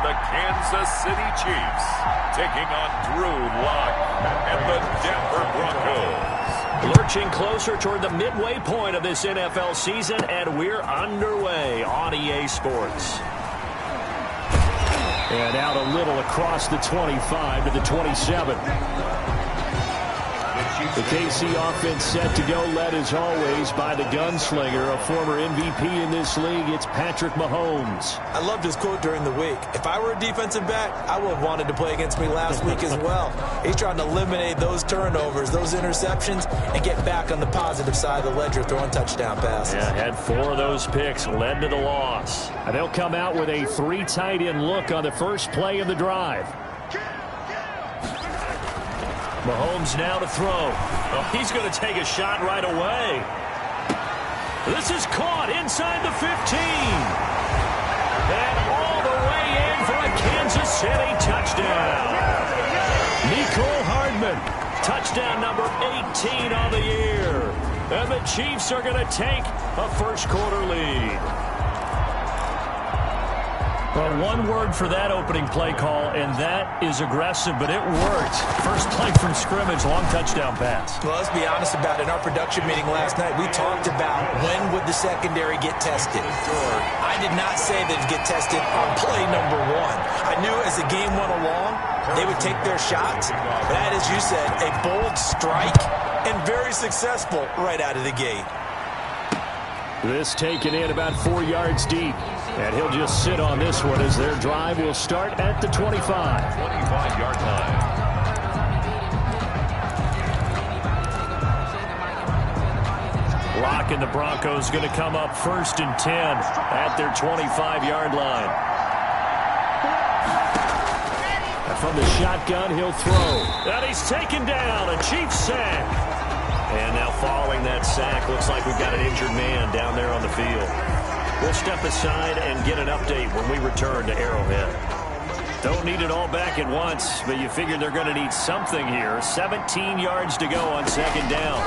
the Kansas City Chiefs, taking on Drew Lock and the Denver Broncos. Lurching closer toward the midway point of this NFL season, and we're underway on EA Sports. And out a little across the 25 to the 27. The KC offense set to go, led as always by the gunslinger, a former MVP in this league. It's Patrick Mahomes. I loved his quote during the week. If I were a defensive back, I would have wanted to play against me last week as well. He's trying to eliminate those turnovers, those interceptions, and get back on the positive side of the ledger throwing touchdown passes. Yeah, had 4 of those picks, led to the loss. And they'll come out with a 3 tight end look on the first play of the drive. Mahomes now to throw. Oh, he's going to take a shot right away. This is caught inside the 15. And all the way in for a Kansas City touchdown. Nicole Hardman, touchdown number 18 on the year. And the Chiefs are going to take a first quarter lead. Well, one word for that opening play call, and that is aggressive, but it worked. First play from scrimmage, long touchdown pass. Well, let's be honest about it. In our production meeting last night, we talked about when would the secondary get tested. I did not say they'd get tested on play number 1. I knew as the game went along, they would take their shots. That, as you said, a bold strike and very successful right out of the gate. This taken in about 4 yards deep. And he'll just sit on this one as their drive will start at the 25. 25-yard line. Lock and the Broncos going to come up first and 10 at their 25-yard line. And from the shotgun, he'll throw. And he's taken down. A Chiefs sack. And now following that sack, looks like we've got an injured man down there on the field. We'll step aside and get an update when we return to Arrowhead. Don't need it all back at once, but you figure they're going to need something here. 17 yards to go on second down.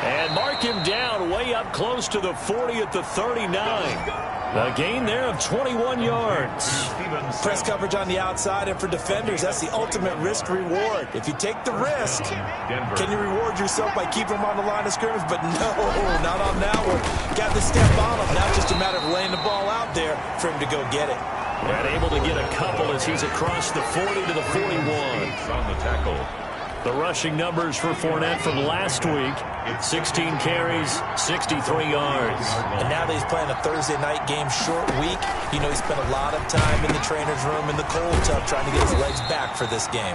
And mark him down way up close to the 40 at the 39. A gain there of 21 yards. Press coverage on the outside, and for defenders, that's the ultimate risk-reward. If you take the risk, can you reward yourself by keeping them on the line of scrimmage? But no, not on that one. Got to step on him. Now just a matter of laying the ball out there for him to go get it. And able to get a couple as he's across the 40 to the 41. On the tackle. The rushing numbers for Fournette from last week, 16 carries, 63 yards. And now that he's playing a Thursday night game, short week, you know he spent a lot of time in the trainer's room in the cold tub trying to get his legs back for this game.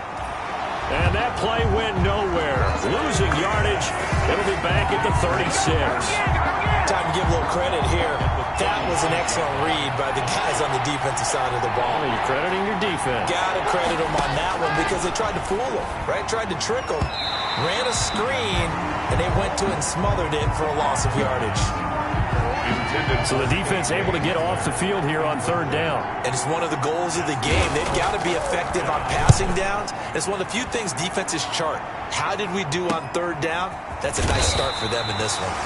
And that play went nowhere. Losing yardage. It'll be back at the 36. Time to give a little credit here. That was an excellent read by the guys on the defensive side of the ball. You're crediting your defense. Got to credit them on that one because they tried to fool him, right? Tried to trick him. Ran a screen, and they went to it and smothered it for a loss of yardage. So the defense able to get off the field here on third down. And it's one of the goals of the game. They've got to be effective on passing downs. It's one of the few things defenses chart. How did we do on third down? That's a nice start for them in this one.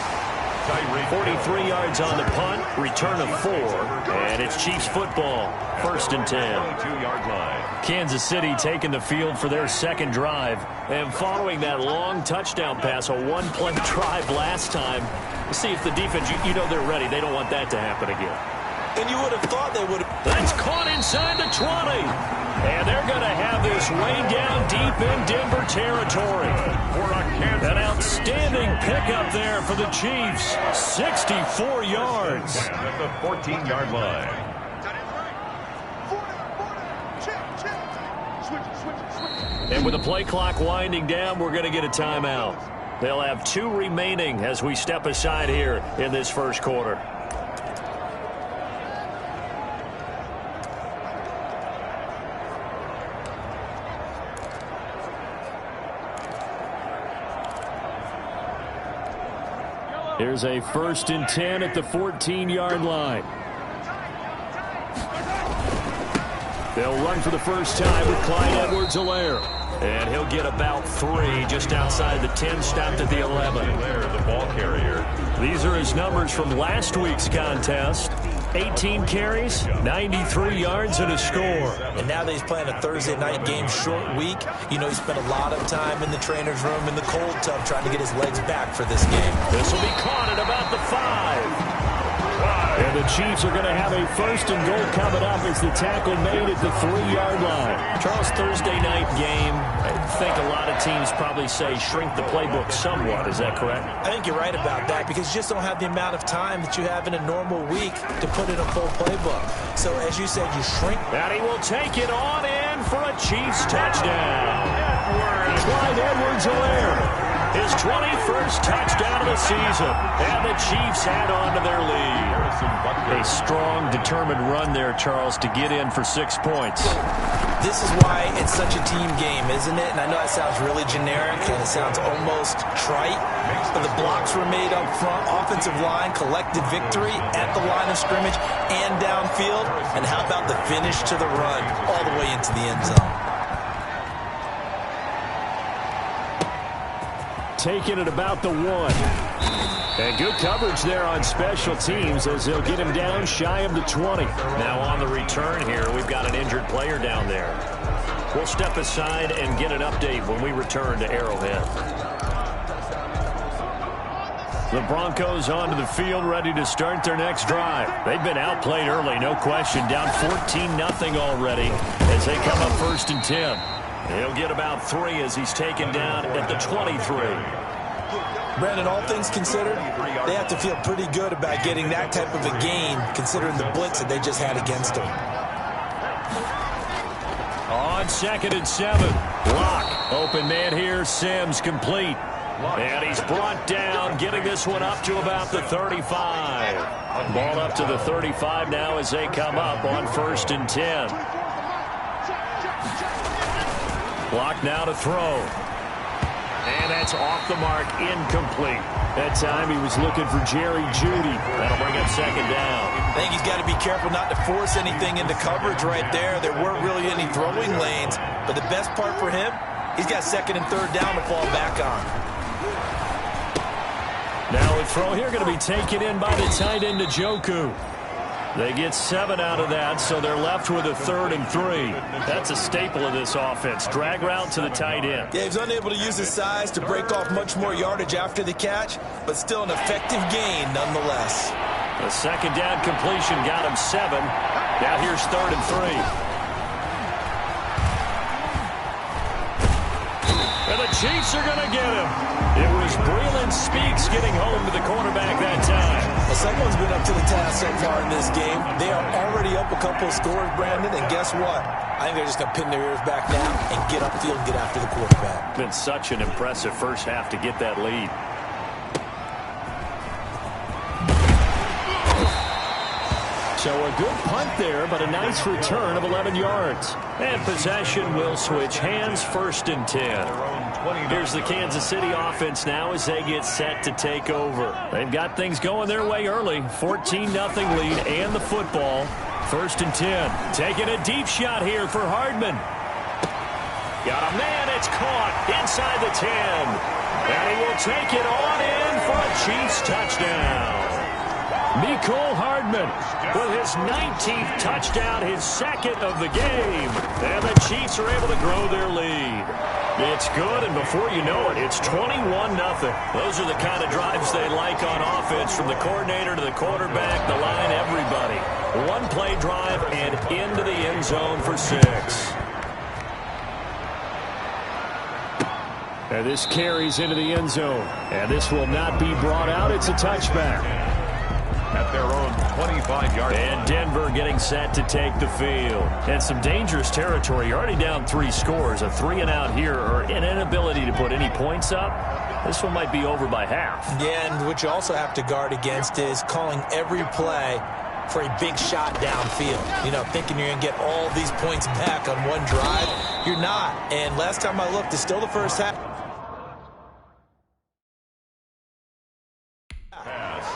43 yards on the punt, return of 4, and it's Chiefs football, first and 10. 22-yard line. Kansas City taking the field for their second drive, and following that long touchdown pass, a one-play drive last time. See if the defense, you know they're ready. They don't want that to happen again. And you would have thought they would have. That's caught inside the 20. And they're going to have this way down deep in Denver territory. An outstanding pickup there for the Chiefs. 64 yards. At the 14-yard line. And with the play clock winding down, we're going to get a timeout. They'll have 2 remaining as we step aside here in this first quarter. Here's a first and 10 at the 14-yard line. They'll run for the first time with Clyde Edwards-Helaire. And he'll get about 3 just outside the 10, stopped at the 11. The ball carrier. These are his numbers from last week's contest. 18 carries, 93 yards, and a score. And now that he's playing a Thursday night game, short week, you know, he spent a lot of time in the trainer's room in the cold tub trying to get his legs back for this game. This will be caught at about the 5. And the Chiefs are going to have a first and goal coming up as the tackle made at the 3-yard line. Charles, Thursday night game, I think a lot of teams probably say shrink the playbook somewhat. Is that correct? I think you're right about that because you just don't have the amount of time that you have in a normal week to put in a full playbook. So, as you said, you shrink. And he will take it on in for a Chiefs touchdown. Clyde Edwards-Helaire. His 21st touchdown of the season. And the Chiefs add on to their lead. A strong, determined run there, Charles, to get in for 6 points. This is why it's such a team game, isn't it? And I know that sounds really generic and it sounds almost trite, but the blocks were made up front. Offensive line collected victory at the line of scrimmage and downfield. And how about the finish to the run all the way into the end zone? Taking it about the 1. And good coverage there on special teams as they'll get him down shy of the 20. Now on the return here, we've got an injured player down there. We'll step aside and get an update when we return to Arrowhead. The Broncos onto the field, ready to start their next drive. They've been outplayed early, no question. Down 14-0 already as they come up 1st and 10. He'll get about 3 as he's taken down at the 23. Brandon, all things considered, they have to feel pretty good about getting that type of a gain considering the blitz that they just had against them. On 2nd and 7. Lock. Open man here. Sims complete. And he's brought down, getting this one up to about the 35. Ball up to the 35 now as they come up on 1st and 10. Block now to throw. And that's off the mark, incomplete. That time he was looking for Jerry Jeudy. That'll bring up 2nd down. I think he's got to be careful not to force anything into coverage right there. There weren't really any throwing lanes. But the best part for him, he's got 2nd and 3rd down to fall back on. Now a throw here going to be taken in by the tight end Njoku. They get 7 out of that, so they're left with a 3rd and 3. That's a staple of this offense. Drag route to the tight end. Yeah, he's unable to use his size to break off much more yardage after the catch, but still an effective gain nonetheless. The 2nd down completion got him 7. Now here's 3rd and 3. And the Chiefs are going to get him. It was Breeland Speaks getting home to the quarterback that time. Well, someone's been up to the task so far in this game. They are already up a couple of scores, Brandon, and guess what? I think they're just going to pin their ears back now and get upfield and get after the quarterback. Been such an impressive first half to get that lead. So a good punt there, but a nice return of 11 yards. And possession will switch hands, 1st and 10. Here's the Kansas City offense now as they get set to take over. They've got things going their way early. 14-0 lead and the football. 1st and 10. Taking a deep shot here for Hardman. Got a man. It's caught inside the 10. And he will take it on in for a Chiefs touchdown. Mecole Hardman with his 19th touchdown, his 2nd of the game. And the Chiefs are able to grow their lead. It's good, and before you know it, it's 21-0. Those are the kind of drives they like on offense, from the coordinator to the quarterback, the line, everybody. One-play drive and into the end zone for 6. And this carries into the end zone. And this will not be brought out. It's a touchback. At their own 25-yard line. And Denver getting set to take the field. And some dangerous territory. You're already down 3 scores. A 3-and-out here, or an inability to put any points up. This one might be over by half. Yeah, and what you also have to guard against is calling every play for a big shot downfield. You know, thinking you're going to get all these points back on one drive. You're not. And last time I looked, it's still the first half.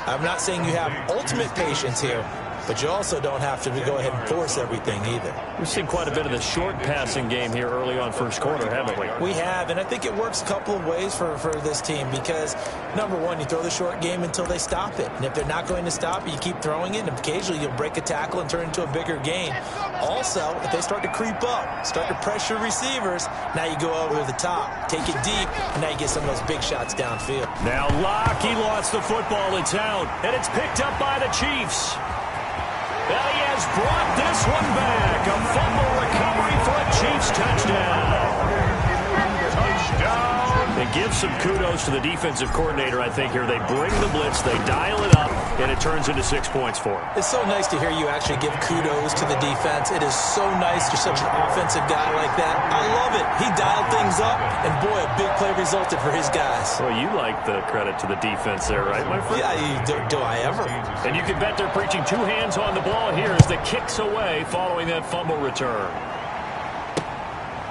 I'm not saying you have ultimate patience here, but you also don't have to go ahead and force everything either. We've seen quite a bit of the short passing game here early on first quarter, haven't we? We have, and I think it works a couple of ways for this team because, number one, you throw the short game until they stop it. And if they're not going to stop it, you keep throwing it, and occasionally you'll break a tackle and turn it into a bigger gain. Also, if they start to creep up, start to pressure receivers, now you go over the top, take it deep, and now you get some of those big shots downfield. Now Locke, he lost the football. It's out, and it's picked up by the Chiefs. And he has brought this one back. A fumble recovery for a Chiefs touchdown. Touchdown. It gives some kudos to the defensive coordinator, I think, here. They bring the blitz, they dial it up, and it turns into 6 points for him. It's so nice to hear you actually give kudos to the defense. It is so nice you're such an offensive guy like that. I love it. He dialed things up, and boy, a big play resulted for his guys. Well, you like the credit to the defense there, right, my friend? Yeah, do I ever? And you can bet they're preaching two hands on the ball here as the kick's away following that fumble return.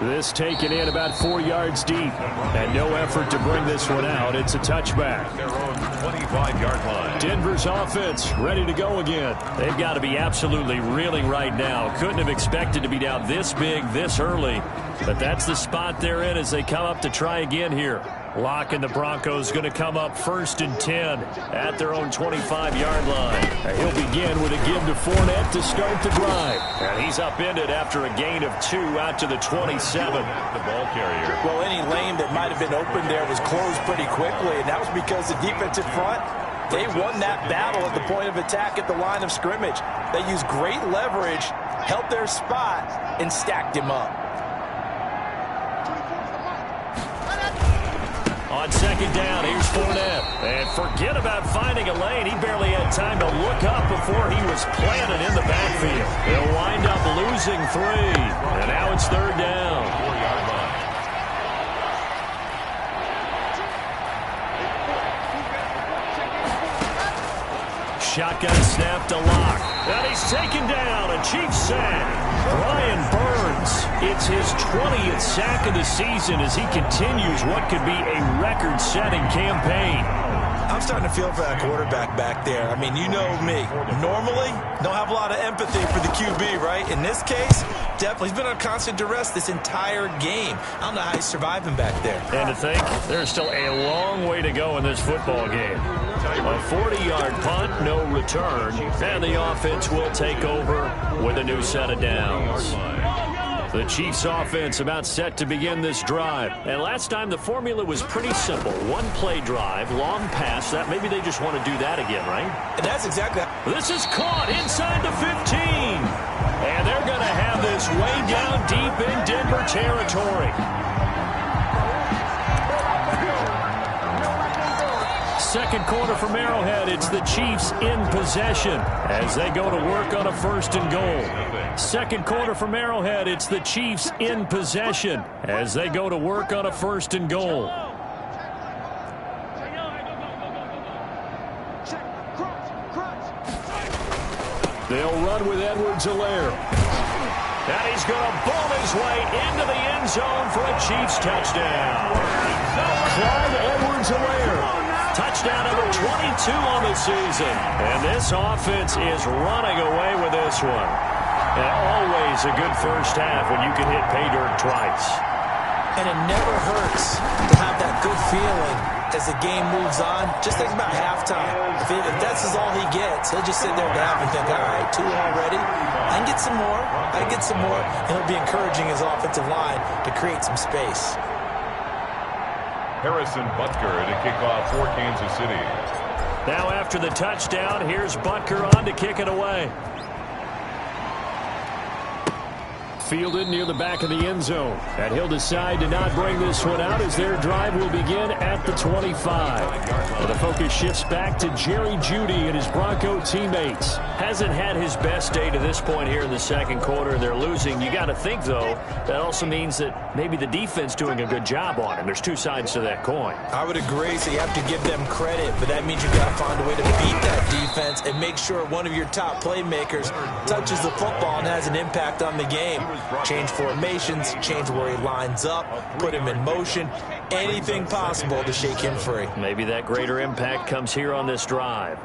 This taken in about 4 yards deep, and no effort to bring this one out. It's a touchback. Their own 25-yard line. Denver's offense ready to go again. They've got to be absolutely reeling right now. Couldn't have expected to be down this big, this early. But that's the spot they're in as they come up to try again here. Locke and the Broncos going to come up 1st and 10 at their own 25-yard line. He'll begin with a give to Fournette to start the drive. And he's upended after a gain of 2 out to the 27. The ball carrier. Well, any lane that might have been open there was closed pretty quickly, and that was because the defensive front, they won that battle at the point of attack at the line of scrimmage. They used great leverage, held their spot, and stacked him up. On 2nd down, here's Fournette. And forget about finding a lane. He barely had time to look up before he was planted in the backfield. They'll wind up losing 3. And now it's 3rd down. 4-yard line. Shotgun snap to Locke. And he's taken down. A Chiefs sack. Brian Burns, it's his 20th sack of the season as he continues what could be a record-setting campaign. I'm starting to feel for that quarterback back there. I mean, you know me. Normally, don't have a lot of empathy for the QB, right? In this case, definitely. He's been on constant duress this entire game. I don't know how he's surviving back there. And to think, there's still a long way to go in this football game. A 40-yard punt, no return, and the offense will take over with a new set of downs. The Chiefs offense about set to begin this drive. And last time the formula was pretty simple. One play drive, long pass. That maybe they just want to do that again, right? And that's exactly. This is caught inside the 15. And they're going to have this way down deep in Denver territory. Second quarter from Arrowhead, it's the Chiefs in possession as they go to work on a 1st and goal. Second quarter from Arrowhead, it's the Chiefs in possession as they go to work on a 1st and goal. They'll run with Edwards-Helaire. And he's going to bomb his way into the end zone for a Chiefs touchdown. Clyde Edwards-Helaire. Touchdown number 22 on the season. And this offense is running away with this one. And always a good first half when you can hit pay dirt twice. And it never hurts to have that good feeling as the game moves on. Just think about halftime. If that's all he gets, he'll just sit there at the half and think, all right, 2 already. I can get some more. I can get some more. And he'll be encouraging his offensive line to create some space. Harrison Butker to kick off for Kansas City. Now after the touchdown, here's Butker on to kick it away. Fielded near the back of the end zone. And he'll decide to not bring this one out as their drive will begin at the 25. And the focus shifts back to Jerry Jeudy and his Bronco teammates. Hasn't had his best day to this point here in the second quarter, and they're losing. You got to think, though, that also means that maybe the defense doing a good job on him. There's two sides to that coin. I would agree, so you have to give them credit, but that means you got to find a way to beat that defense and make sure one of your top playmakers touches the football and has an impact on the game. Change formations, change where he lines up, put him in motion, anything possible to shake him free. Maybe that greater impact comes here on this drive.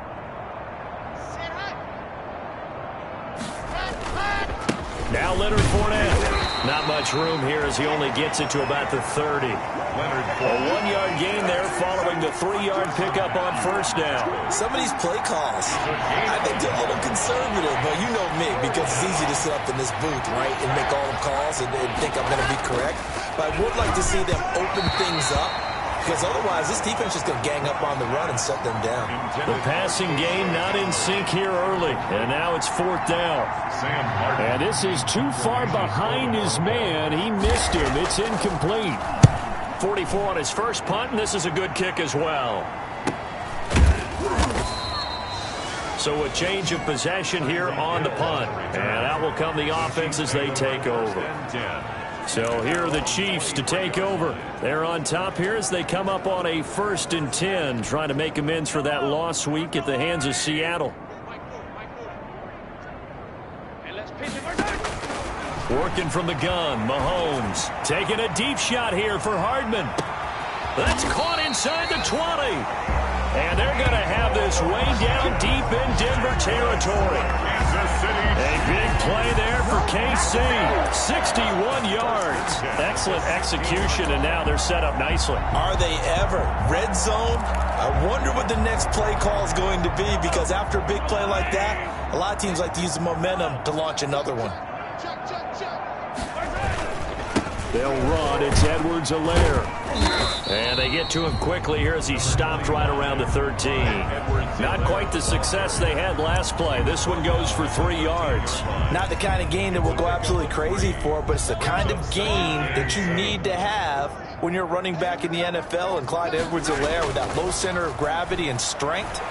Now Leonard Fournette. Not much room here as he only gets it to about the 30. A 1-yard gain there following the 3-yard pickup on first down. Some of these play calls, I think they're a little conservative, but you know me, because it's easy to sit up in this booth, right, and make all the calls and think I'm going to be correct. But I would like to see them open things up, because otherwise this defense is going to gang up on the run and shut them down. The passing game not in sync here early, and now it's 4th down. And this is too far behind his man. He missed him. It's incomplete. 44 on his first punt, and this is a good kick as well. So a change of possession here on the punt, and out will come the offense as they take over. So here are the Chiefs to take over. They're on top here as they come up on a 1st and 10, trying to make amends for that lost week at the hands of Seattle. Working from the gun, Mahomes taking a deep shot here for Hardman. That's caught inside the 20. And they're going to have this way down deep in Denver territory. A big play there for KC. 61 yards. Excellent execution, and now they're set up nicely. Are they ever? Red zone? I wonder what the next play call is going to be, because after a big play like that, a lot of teams like to use the momentum to launch another one. They'll run. It's Edwards-Helaire. And they get to him quickly here as he stopped right around the 13. Not quite the success they had last play. This one goes for 3 yards. Not the kind of game that we'll go absolutely crazy for, but it's the kind of game that you need to have when you're running back in the NFL. And Clyde Edwards-Helaire, with that low center of gravity and strength,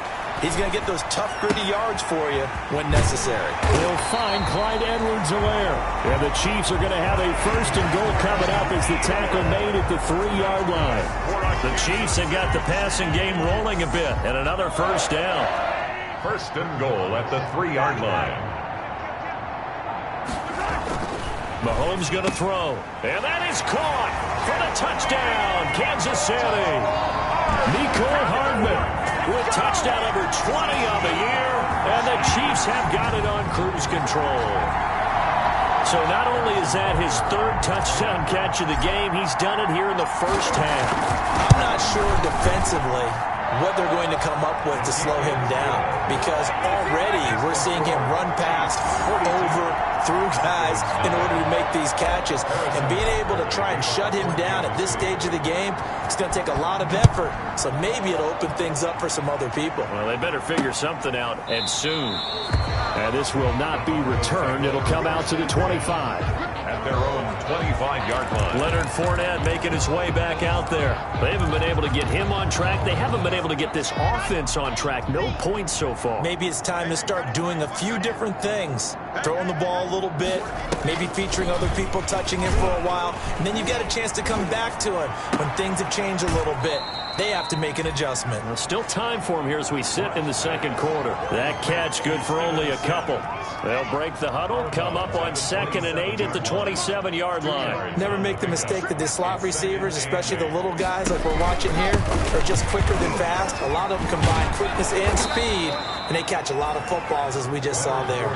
he's going to get those tough, gritty yards for you when necessary. He'll find Clyde Edwards-Helaire. And the Chiefs are going to have a 1st and goal coming up as the tackle made at the 3-yard line. The Chiefs have got the passing game rolling a bit, and another 1st down. 1st and goal at the 3-yard line. Mahomes going to throw. And that is caught for the touchdown, Kansas City. Mecole Hardman with touchdown number 20 on the year, and the Chiefs have got it on cruise control. So not only is that his 3rd touchdown catch of the game, he's done it here in the first half. I'm not sure defensively what they're going to come up with to slow him down, because already we're seeing him run past, over, through guys in order to make these catches. And being able to try and shut him down at this stage of the game, it's going to take a lot of effort. So maybe it'll open things up for some other people. Well, they better figure something out, and soon. And this will not be returned. It'll come out to the 25. At their own 25-yard line. Leonard Fournette making his way back out there. They haven't been able to get him on track. They haven't been able to get this offense on track. No points so far. Maybe it's time to start doing a few different things. Throwing the ball a little bit, maybe featuring other people touching him for a while, and then you've got a chance to come back to him when things have changed a little bit. They have to make an adjustment. Well, still time for him here as we sit in the 2nd quarter. That catch good for only a couple. They'll break the huddle, come up on 2nd and 8 at the 27-yard line. Never make the mistake that the slot receivers, especially the little guys like we're watching here, are just quicker than fast. A lot of them combine quickness and speed, and they catch a lot of footballs, as we just saw there.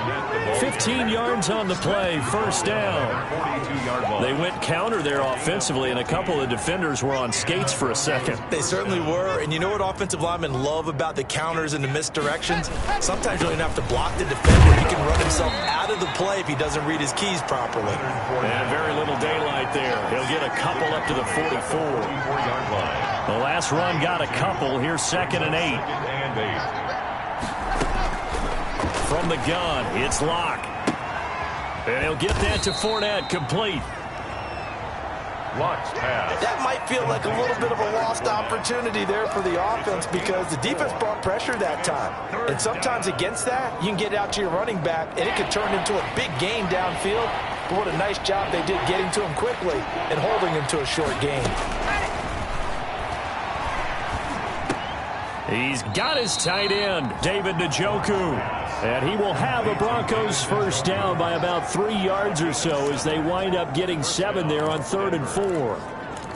15 yards on the play, 1st down. They went counter there offensively, and a couple of defenders were on skates for a second. They certainly were, and you know what offensive linemen love about the counters and the misdirections? Sometimes you don't even have to block the defender. He can run himself out of the play if he doesn't read his keys properly. And very little daylight there. He'll get a couple up to the 44. The last run got a couple. Here's 2nd and 8. From the gun, it's Locke. And he'll get that to Fournette, complete. Locke's pass. That might feel like a little bit of a lost opportunity there for the offense, because the defense brought pressure that time. And sometimes against that, you can get out to your running back, and it could turn into a big gain downfield. But what a nice job they did getting to him quickly and holding him to a short gain. He's got his tight end, David Njoku. And he will have a Broncos 1st down by about 3 yards or so as they wind up getting 7 there on 3rd and 4.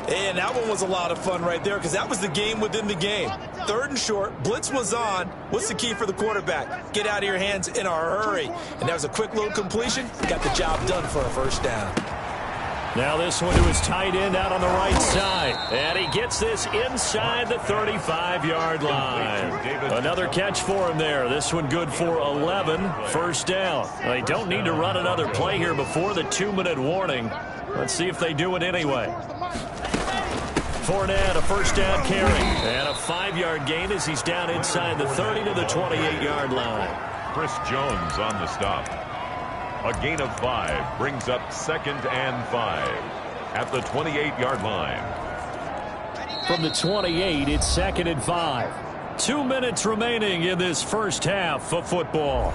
And that one was a lot of fun right there because that was the game within the game. 3rd and short, blitz was on. What's the key for the quarterback? Get out of your hands in a hurry. And that was a quick little completion. Got the job done for a first down. Now this one to his tight end out on the right side. And he gets this inside the 35-yard line. Another catch for him there. This one good for 11. First down. They don't need to run another play here before the 2-minute warning. Let's see if they do it anyway. Fournette, a first down carry. And a 5-yard gain as he's down inside the 30 to the 28-yard line. Chris Jones on the stop. A gain of 5 brings up 2nd and 5 at the 28-yard line. From the 28, it's 2nd and 5. 2 minutes remaining in this first half of football.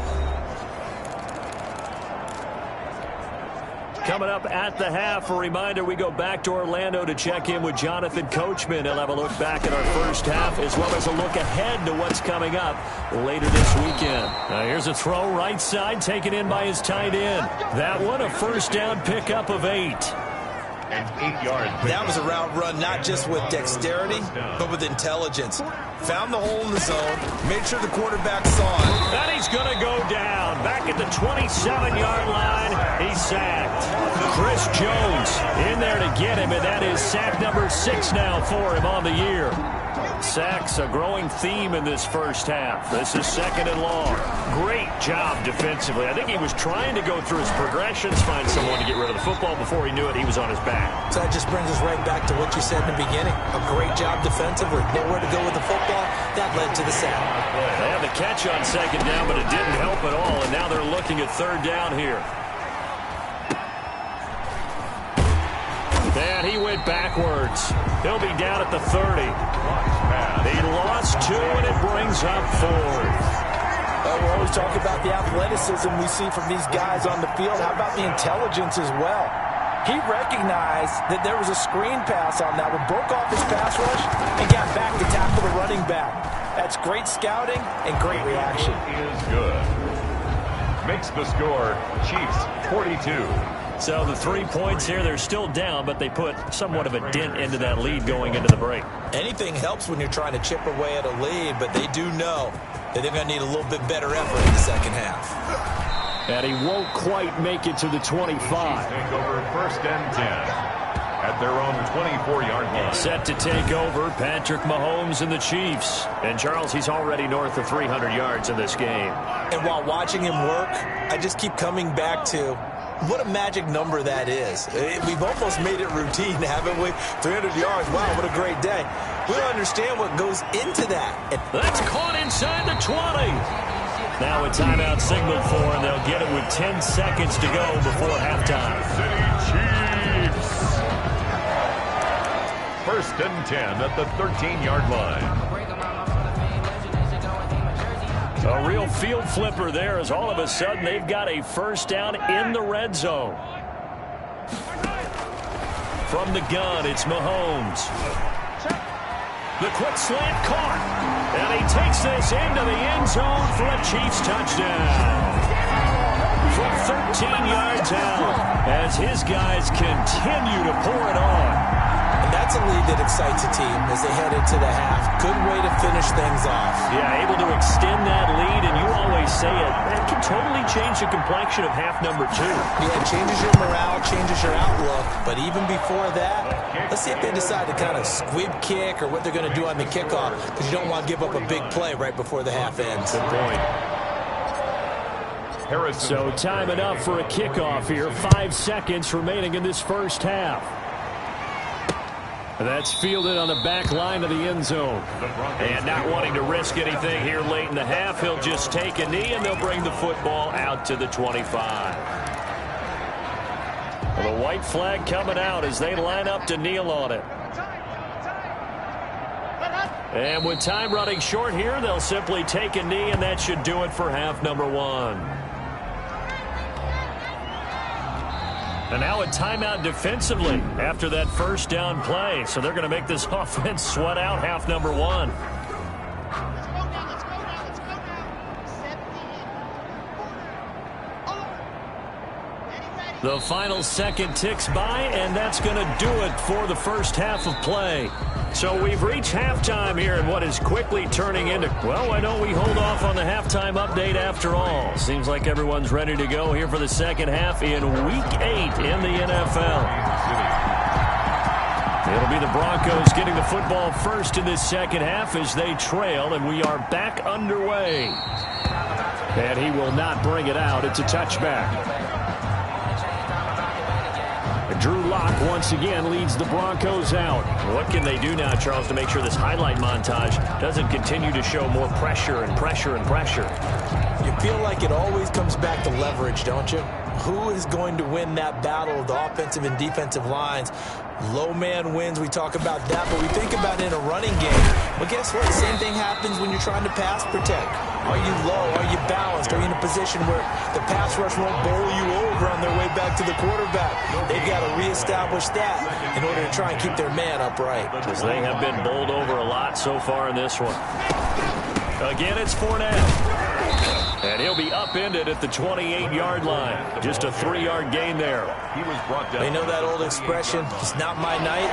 Coming up at the half, a reminder, we go back to Orlando to check in with Jonathan Coachman. He'll have a look back at our first half as well as a look ahead to what's coming up later this weekend. Now here's a throw right side taken in by his tight end. That one a first down pickup of 8. And 8 yards. That was a route run not just with dexterity, but with intelligence. Found the hole in the zone, made sure the quarterback saw it. And he's going to go down. Back at the 27-yard line, he's sacked. Chris Jones in there to get him, and that is sack number 6 now for him on the year. Sacks a growing theme in this first half. This is 2nd and long. Great job defensively. I think he was trying to go through his progressions, find someone to get rid of the football. Before he knew it, he was on his back. So that just brings us right back to what you said in the beginning. A great job defensively. Nowhere to go with the football. That led to the sack. They have the catch on 2nd down, but it didn't help at all. And now they're looking at 3rd down here. And he went backwards. He'll be down at the 30. He lost 2, and it brings up 4th. We're always talking about the athleticism we see from these guys on the field. How about the intelligence as well? He recognized that there was a screen pass on that one, broke off his pass rush, and got back to tackle the running back. That's great scouting and great reaction. Is good. Makes the score Chiefs 42. So the 3 points here, they're still down, but they put somewhat of a dent into that lead going into the break. Anything helps when you're trying to chip away at a lead, but they do know that they're going to need a little bit better effort in the second half. And he won't quite make it to the 25. Take over 1st and 10 at their own 24-yard line. Set to take over, Patrick Mahomes and the Chiefs. And Charles, he's already north of 300 yards in this game. And while watching him work, I just keep coming back to what a magic number that is. We've almost made it routine, haven't we? 300 yards, wow, what a great day. We don't understand what goes into that. That's caught inside the 20. Now a timeout signal for him. They'll get it with 10 seconds to go before halftime. City Chiefs. 1st and 10 at the 13-yard line. A real field flipper there as all of a sudden they've got a first down in the red zone. From the gun, it's Mahomes. The quick slant caught. And he takes this into the end zone for a Chiefs touchdown. From 13 yards out as his guys continue to pour it on. And that's a lead that excites a team as they head into the half. Good way to finish things off. Yeah, able to extend that lead, and you always say it, that can totally change the complexion of half number 2. Yeah, it changes your morale, changes your outlook. But even before that, let's see if they decide to kind of squib kick or what they're going to do on the kickoff, because you don't want to give up a big play right before the half ends. Good point. So time enough for a kickoff here. 5 seconds remaining in this first half. That's fielded on the back line of the end zone. And not wanting to risk anything here late in the half, he'll just take a knee, and they'll bring the football out to the 25. Well, the white flag coming out as they line up to kneel on it. And with time running short here, they'll simply take a knee, and that should do it for half number 1. And now a timeout defensively after that first down play. So they're going to make this offense sweat out half number 1. The final second ticks by, and that's going to do it for the first half of play. So we've reached halftime here in what is quickly turning into, well, why don't we hold off on the halftime update after all? Seems like everyone's ready to go here for the second half in Week 8 in the NFL. It'll be the Broncos getting the football first in this second half as they trail, and we are back underway. And he will not bring it out. It's a touchback. Drew Lock once again leads the Broncos out. What can they do now, Charles, to make sure this highlight montage doesn't continue to show more pressure and pressure and pressure? You feel like it always comes back to leverage, don't you? Who is going to win that battle of the offensive and defensive lines? Low man wins, we talk about that, but we think about it in a running game. Well, guess what? Same thing happens when you're trying to pass protect. Are you low? Are you balanced? Are you in a position where the pass rush won't bowl you over on their way back to the quarterback? They've got to reestablish that in order to try and keep their man upright. Because they have been bowled over a lot so far in this one. Again, it's Fournette. And he'll be upended at the 28-yard line. Just a 3-yard gain there. He was brought down. They know that old expression, it's not my night.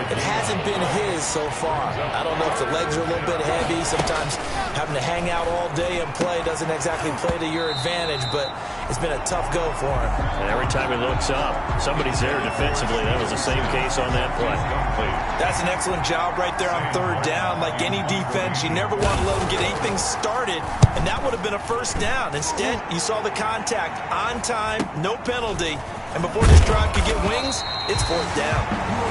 It hasn't been his so far. I don't know if the legs are a little bit heavy. Sometimes having to hang out all day and play doesn't exactly play to your advantage, but it's been a tough go for him. And every time he looks up, somebody's there defensively. That was the same case on that play. That's an excellent job right there on third down. Like any defense, you never want to let them get anything started, and that would have been a first down. Instead, you saw the contact on time, no penalty, and before this drive could get wings, it's fourth down.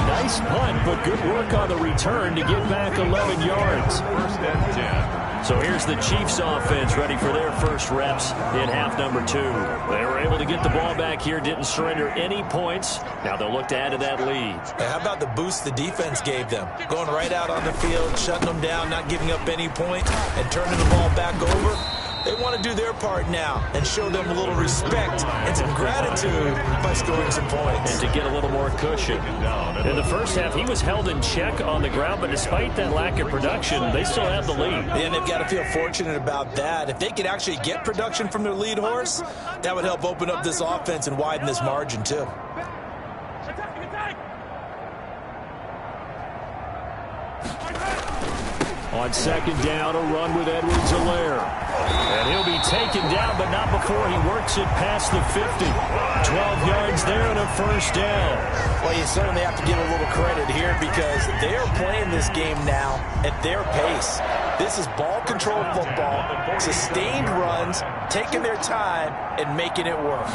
Nice punt, but good work on the return to get back 11 yards. First and 10. So here's the Chiefs offense ready for their first reps in half number 2. They were able to get the ball back here, didn't surrender any points. Now they'll look to add to that lead. Hey, how about the boost the defense gave them? Going right out on the field, shutting them down, not giving up any points, and turning the ball back over. They want to do their part now and show them a little respect and some gratitude by scoring some points. And to get a little more cushion. In the first half, he was held in check on the ground, but despite that lack of production, they still have the lead. And they've got to feel fortunate about that. If they could actually get production from their lead horse, that would help open up this offense and widen this margin too. On second down, a run with Edwards-Helaire. And he'll be taken down, but not before he works it past the 50. 12 yards there and a first down. Well, you certainly have to give a little credit here because they're playing this game now at their pace. This is ball-controlled football, sustained runs, taking their time, and making it work.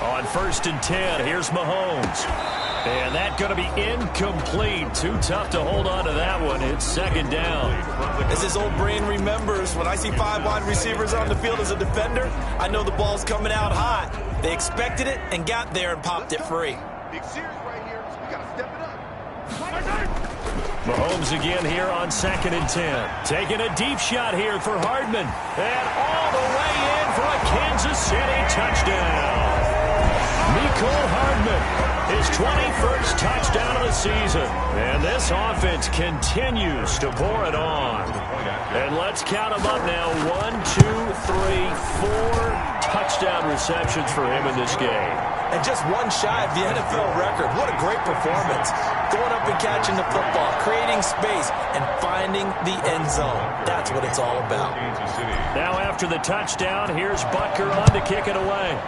On first and 10, here's Mahomes. And that's going to be incomplete. Too tough to hold on to that one. It's second down. As his old brain remembers, when I see 5 wide receivers on the field as a defender, I know the ball's coming out hot. They expected it and got there and popped it free. Big series right here, so we got to step it up. Mahomes again here on second and 10. Taking a deep shot here for Hardman. And all the way in for a Kansas City touchdown. Mecole Hardman. His 21st touchdown of the season. And this offense continues to pour it on. And let's count them up now. 1, 2, 3, 4 touchdown receptions for him in this game. And just one shy of the NFL record. What a great performance. Going up and catching the football, creating space, and finding the end zone. That's what it's all about. Now after the touchdown, here's Butker on to kick it away.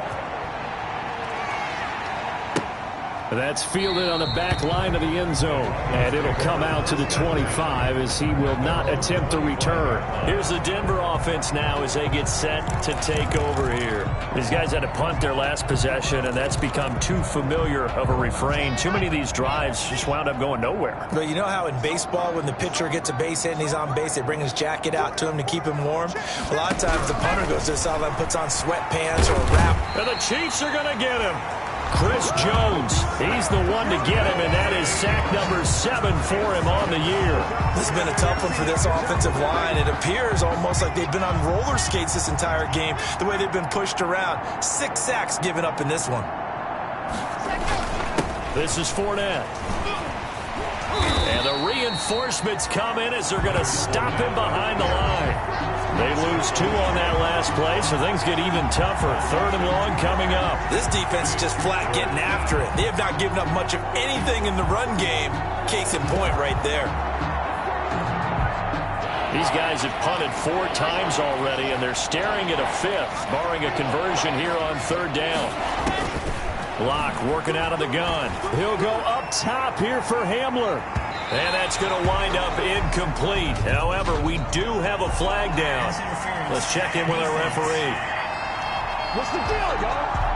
That's fielded on the back line of the end zone. And it'll come out to the 25 as he will not attempt a return. Here's the Denver offense now as they get set to take over here. These guys had to punt their last possession, and that's become too familiar of a refrain. Too many of these drives just wound up going nowhere. But you know how in baseball, when the pitcher gets a base hit and he's on base, they bring his jacket out to him to keep him warm? A lot of times the punter goes to the sideline, puts on sweatpants or a wrap. And the Chiefs are going to get him. Chris Jones, he's the one to get him, and that is sack number 7 for him on the year. This has been a tough one for this offensive line. It appears almost like they've been on roller skates this entire game, the way they've been pushed around. 6 sacks given up in this one. This is Fournette. And the reinforcements come in as they're going to stop him behind the line. They lose 2 on that last play, so things get even tougher. 3rd and long coming up. This defense is just flat getting after it. They have not given up much of anything in the run game. Case in point right there. These guys have punted 4 times already, and they're staring at a 5th, barring a conversion here on 3rd down. Locke working out of the gun. He'll go up top here for Hamler. And that's going to wind up incomplete. However, we do have a flag down. Let's check in with our referee. What's the deal, y'all?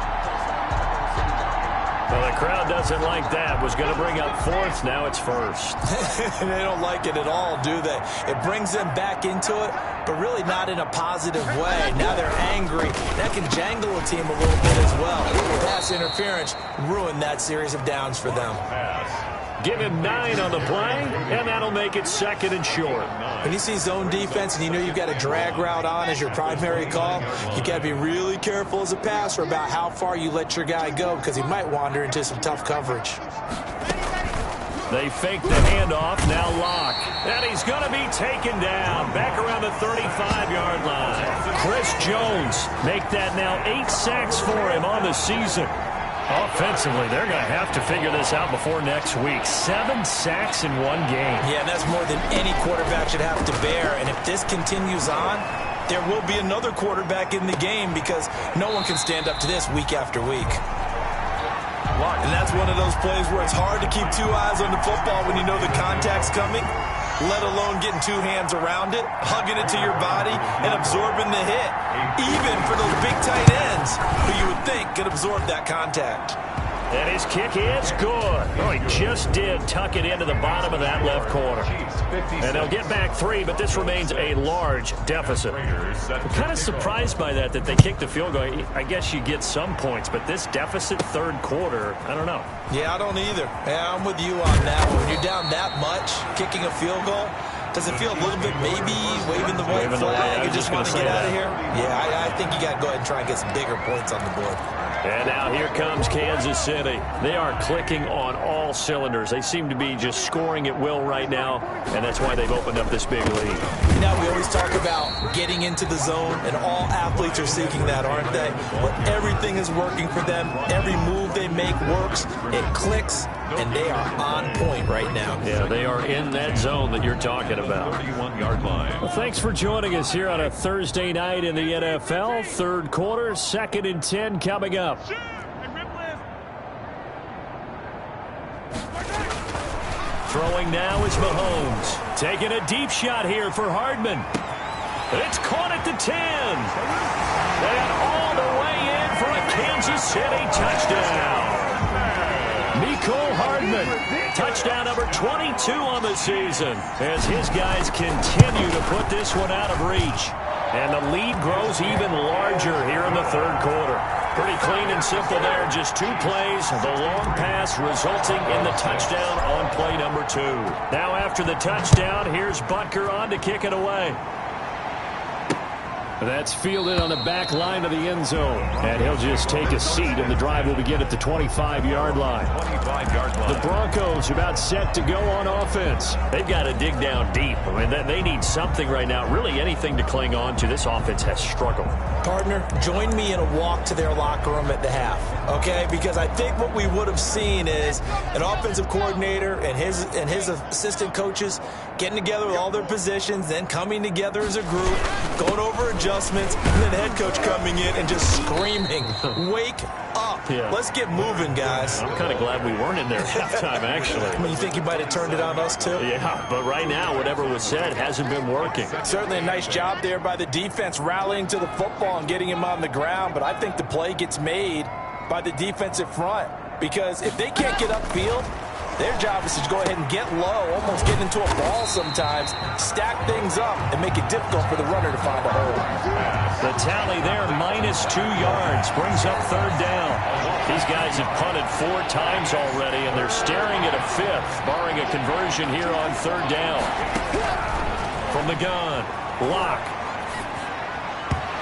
Well, the crowd doesn't like that. Was going to bring up 4th. Now it's 1st. They don't like it at all, do they? It brings them back into it, but really not in a positive way. Now they're angry. That can jangle a team a little bit as well. Pass interference ruined that series of downs for them. Give him 9 on the play, and that'll make it 2nd and short. When you see zone defense and you know you've got a drag route on as your primary call, you got to be really careful as a passer about how far you let your guy go because he might wander into some tough coverage. They fake the handoff, now Locke. And he's going to be taken down, back around the 35-yard line. Chris Jones make that now 8 sacks for him on the season. Offensively, they're going to have to figure this out before next week. 7 sacks in 1 game. Yeah, that's more than any quarterback should have to bear. And if this continues on, there will be another quarterback in the game because no one can stand up to this week after week. And that's one of those plays where it's hard to keep 2 eyes on the football when you know the contact's coming, let alone getting 2 hands around it, hugging it to your body, and absorbing the hit. Even for those big tight ends who you would think could absorb that contact. And his kick is good. Oh, he just did tuck it into the bottom of that left corner. And they'll get back 3, but this remains a large deficit. I'm kind of surprised by that they kicked the field goal. I guess you get some points, but this deficit 3rd quarter, I don't know. Yeah, I don't either. Yeah, I'm with you on that one. When you're down that much, kicking a field goal, does it feel a little bit maybe waving the white flag and just want to get out of here? Yeah, I think you got to go ahead and try and get some bigger points on the board. And now here comes Kansas City. They are clicking on all cylinders. They seem to be just scoring at will right now, and that's why they've opened up this big lead. Now, we always talk about getting into the zone, and all athletes are seeking that, aren't they? But everything is working for them. Every move they make works. It clicks, and they are on point right now. Yeah, they are in that zone that you're talking about. 31-yard line. Well, thanks for joining us here on a Thursday night in the NFL. 3rd quarter, 2nd and 10 coming up. Throwing now is Mahomes. Taking a deep shot here for Hardman. It's caught at the 10. And all the way in for a Kansas City touchdown. Mecole Hardman, touchdown number 22 on the season as his guys continue to put this one out of reach. And the lead grows even larger here in the 3rd quarter. Pretty clean and simple there. Just 2 plays. The long pass resulting in the touchdown on play number 2. Now after the touchdown, here's Butker on to kick it away. That's fielded on the back line of the end zone. And he'll just take a seat, and the drive will begin at the 25-yard line. 25-yard line. The Broncos about set to go on offense. They've got to dig down deep. I mean, they need something right now, really anything to cling on to. This offense has struggled. Partner, join me in a walk to their locker room at the half, okay? Because I think what we would have seen is an offensive coordinator and his assistant coaches getting together with all their positions, then coming together as a group, going over adjustments, and then the head coach coming in and just screaming, wake up. Yeah. Let's get moving, guys. I'm kind of glad we weren't in there at halftime, actually. I mean, you think you might have turned it on us, too? Yeah, but right now, whatever was said hasn't been working. Certainly a nice job there by the defense rallying to the football and getting him on the ground, but I think the play gets made by the defensive front because if they can't get upfield, their job is to go ahead and get low, almost get into a ball sometimes, stack things up, and make it difficult for the runner to find a hole. The tally there, -2 yards, brings up 3rd down. These guys have punted 4 times already, and they're staring at a 5th, barring a conversion here on 3rd down. From the gun, Locke.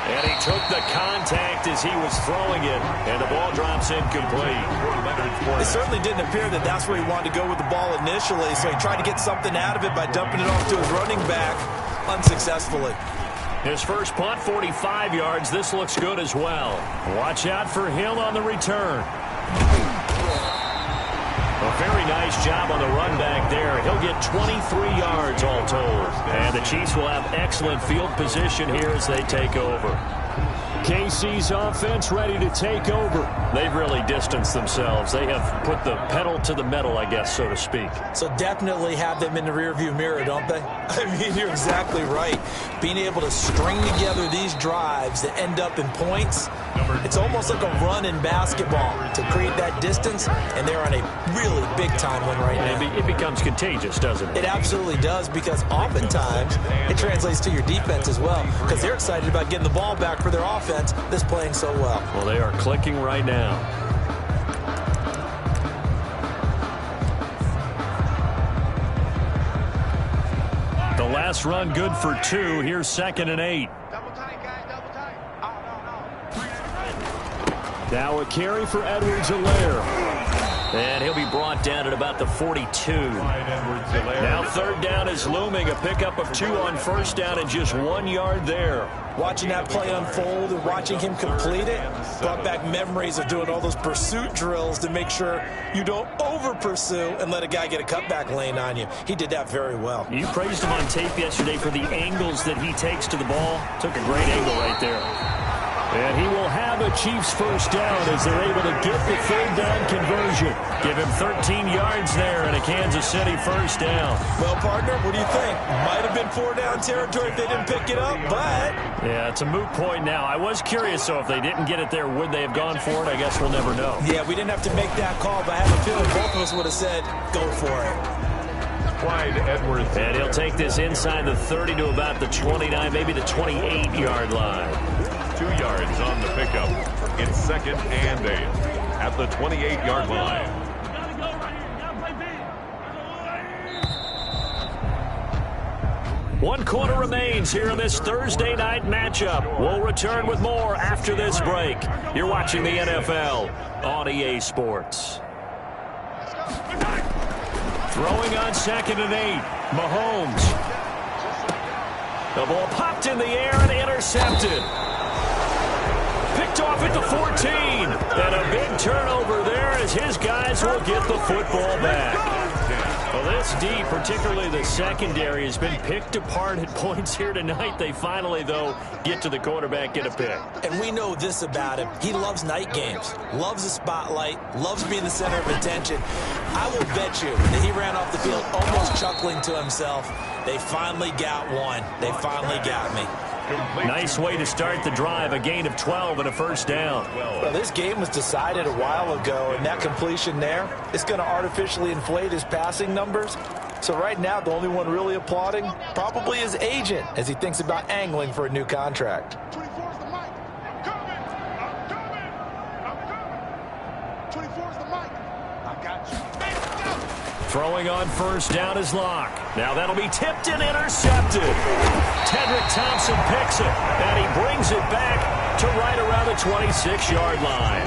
And he took the contact as he was throwing it, and the ball drops incomplete. It certainly didn't appear that that's where he wanted to go with the ball initially, so he tried to get something out of it by dumping it off to his running back unsuccessfully. His first punt, 45 yards. This looks good as well. Watch out for Hill on the return. A very nice job on the run back there. He'll get 23 yards all told. And the Chiefs will have excellent field position here as they take over. KC's offense ready to take over. They've really distanced themselves. They have put the pedal to the metal, I guess, so to speak. So definitely have them in the rearview mirror, don't they? I mean, you're exactly right. Being able to string together these drives that end up in points, it's almost like a run in basketball to create that distance, and they're on a really big-time one right now. It becomes contagious, doesn't it? It absolutely does, because oftentimes it translates to your defense as well, because they're excited about getting the ball back for their offense that's playing so well. Well, they are clicking right now. The last run good for 2. Here's 2nd and 8. Now a carry for Edwards-Helaire. And he'll be brought down at about the 42. Now 3rd down is looming. A pickup of 2 on 1st down and just 1 yard there. Watching that play unfold and watching him complete it brought back memories of doing all those pursuit drills to make sure you don't over-pursue and let a guy get a cutback lane on you. He did that very well. You praised him on tape yesterday for the angles that he takes to the ball. Took a great angle right there. And he will have a Chiefs first down as they're able to get the 3rd down conversion. Give him 13 yards there and a Kansas City first down. Well, partner, what do you think? Might have been 4-down territory if they didn't pick it up, but... Yeah, it's a moot point now. I was curious, so if they didn't get it there, would they have gone for it? I guess we'll never know. Yeah, we didn't have to make that call, but I have a feeling both of us would have said, go for it. Clyde Edwards. And he'll take this inside the 30 to about the 29, maybe the 28-yard line. 2 yards on the pickup. It's 2nd and 8 at the 28-yard line. One quarter remains here in this Thursday night matchup. We'll return with more after this break. You're watching the NFL on EA Sports. Throwing on 2nd and 8. Mahomes. The ball popped in the air and intercepted. Picked off at the 14. And a big turnover there as his guys will get the football back. Well, this D, particularly the secondary, has been picked apart at points here tonight. They finally, though, get to the quarterback, get a pick. And we know this about him. He loves night games, loves the spotlight, loves being the center of attention. I will bet you that he ran off the field almost chuckling to himself. They finally got one. They finally got me. Nice way to start the drive. A gain of 12 and a first down. Well, this game was decided a while ago, and that completion there is going to artificially inflate his passing numbers. So right now, the only one really applauding probably his agent as he thinks about angling for a new contract. 24's the mic. I'm coming. I'm coming. 24's the mic. I got you. Throwing on first down is Locke. Now that'll be tipped and intercepted. Tedrick Thompson picks it, and he brings it back to right around the 26-yard line.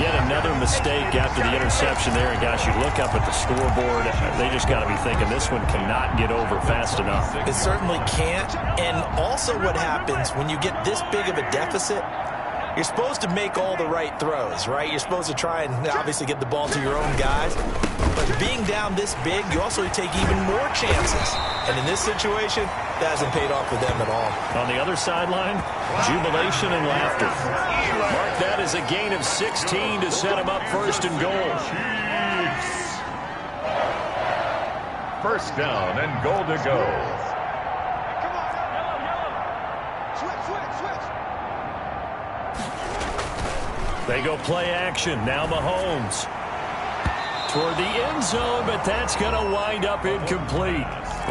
Yet another mistake after the interception there. And, gosh, you look up at the scoreboard, they just got to be thinking this one cannot get over fast enough. It certainly can't. And also what happens when you get this big of a deficit, you're supposed to make all the right throws, right? You're supposed to try and obviously get the ball to your own guys. But being down this big, you also take even more chances. And in this situation, that hasn't paid off for them at all. On the other sideline, jubilation and laughter. Mark that as a gain of 16 to set him up first and goal. First down and goal to go. Come on. Yellow. Switch. They go play action. Now Mahomes. Toward the end zone, but that's going to wind up incomplete.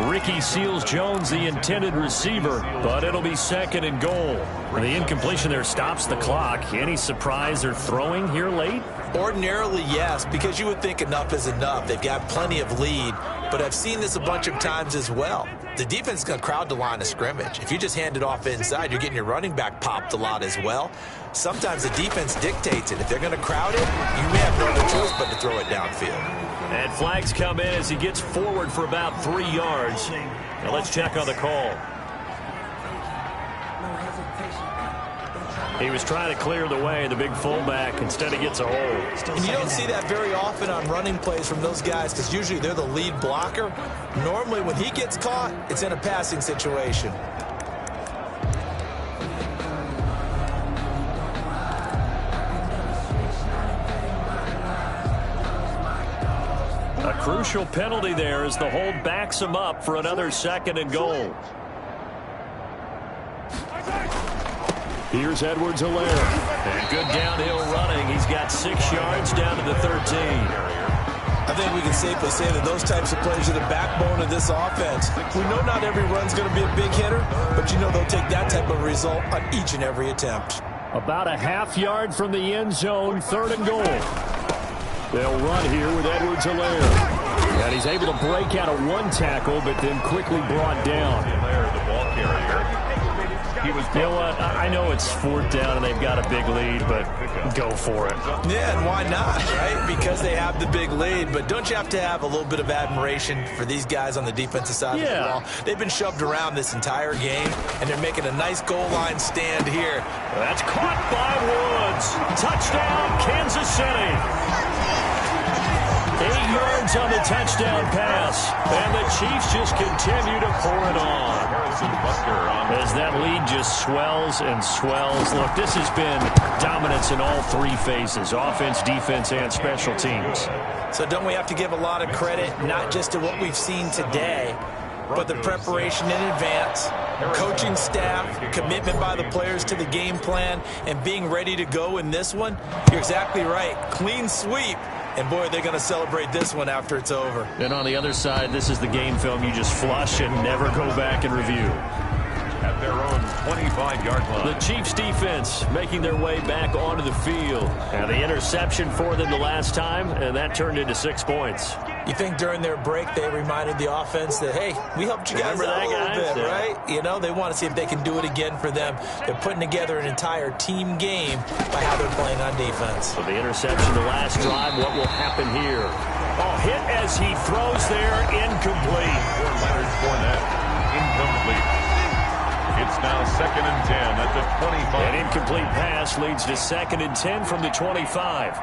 Ricky Seals-Jones, the intended receiver, but it'll be 2nd and goal. The incompletion there stops the clock. Any surprise they're throwing here late? Ordinarily, yes, because you would think enough is enough. They've got plenty of lead, but I've seen this a bunch of times as well. The defense is going to crowd the line of scrimmage. If you just hand it off inside, you're getting your running back popped a lot as well. Sometimes the defense dictates it. If they're going to crowd it, you may have no other choice but to throw it downfield. And flags come in as he gets forward for about 3 yards. Now let's check on the call. He was trying to clear the way, the big fullback. Instead, he gets a hole. And you don't see that very often on running plays from those guys because usually they're the lead blocker. Normally, when he gets caught, it's in a passing situation. A crucial penalty there as the hold backs him up for another 2nd and goal. Here's Edwards-Helaire. And good downhill running. He's got 6 yards down to the 13. I think we can safely say that those types of plays are the backbone of this offense. We know not every run's going to be a big hitter, but you know they'll take that type of result on each and every attempt. About a half yard from the end zone, 3rd and goal. They'll run here with Edwards-Helaire. And he's able to break out of 1 tackle, but then quickly brought down. The ball carrier. You know what? I know it's 4th down and they've got a big lead, but go for it. Yeah, and why not, right? Because they have the big lead. But don't you have to have a little bit of admiration for these guys on the defensive side of the ball? They've been shoved around this entire game, and they're making a nice goal line stand here. That's caught by Woods. Touchdown, Kansas City. 8 yards on the touchdown pass. And the Chiefs just continue to pour it on. As that lead just swells and swells. Look, this has been dominance in all 3 phases. Offense, defense, and special teams. So don't we have to give a lot of credit, not just to what we've seen today, but the preparation in advance, coaching staff, commitment by the players to the game plan, and being ready to go in this one? You're exactly right. Clean sweep. And, boy, they're going to celebrate this one after it's over. And on the other side, this is the game film you just flush and never go back and review. At their own 25-yard line. The Chiefs defense making their way back onto the field. And the interception for them the last time, and that turned into 6 points. You think during their break they reminded the offense that, hey, we helped you guys out a little bit, right? You know, they want to see if they can do it again for them. They're putting together an entire team game by how they're playing on defense. So the interception the last drive, what will happen here? Oh, hit as he throws there, incomplete. For Leonard Fournette, incomplete. It's now 2nd and 10 at the 25. An incomplete pass leads to 2nd and 10 from the 25.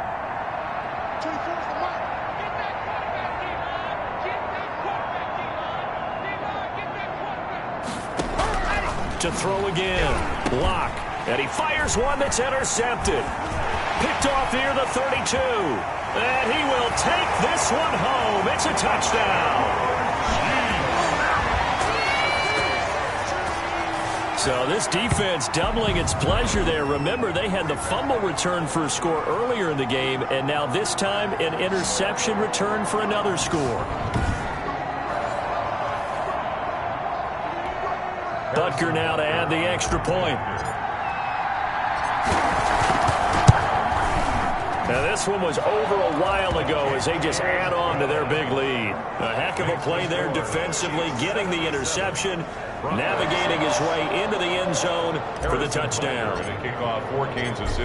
To throw again. Block. And he fires one that's intercepted. Picked off near the 32. And he will take this one home. It's a touchdown. So this defense doubling its pleasure there. Remember, they had the fumble return for a score earlier in the game, and now this time an interception return for another score. Butker now to add the extra point. Now this one was over a while ago as they just add on to their big lead. A heck of a play there defensively, getting the interception, navigating his way into the end zone for the touchdown.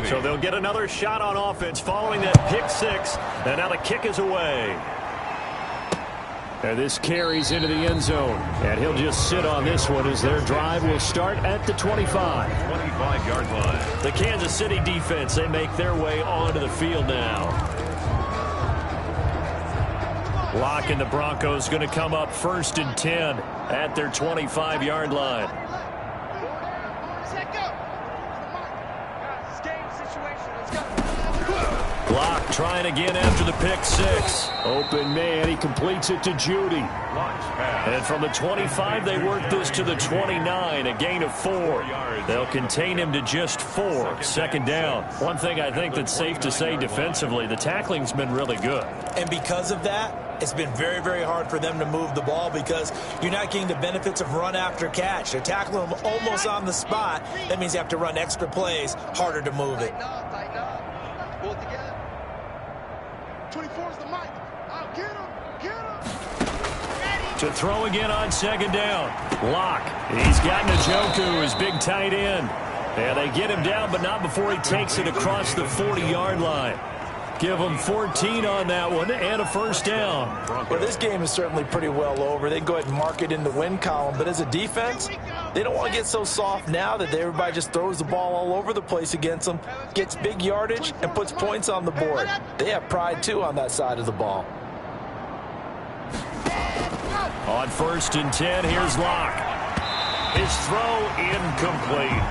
So they'll get another shot on offense following that pick 6, and now the kick is away. And this carries into the end zone. And he'll just sit on this one as their drive will start at the 25. 25-yard line. The Kansas City defense, they make their way onto the field now. Locke and the Broncos going to come up 1st and 10 at their 25-yard line. Locke trying again after the pick 6. Open man, he completes it to Judy. And from the 25, they work this to the 29, a gain of 4. They'll contain him to just 4, 2nd down. One thing I think that's safe to say defensively, the tackling's been really good. And because of that, it's been very, very hard for them to move the ball because you're not getting the benefits of run after catch. They're tackling them almost on the spot. That means you have to run extra plays, harder to move it. 24 is the mic. I'll get him. To throw again on 2nd down. Locke. He's got Njoku, his big tight end. And they get him down, but not before he takes it across the 40-yard line. Give him 14 on that one and a 1st down. Well, this game is certainly pretty well over. They go ahead and mark it in the win column. But as a defense, They don't want to get so soft now that everybody just throws the ball all over the place against them, gets big yardage, and puts points on the board. They have pride, too, on that side of the ball. On 1st and 10, here's Locke. His throw incomplete.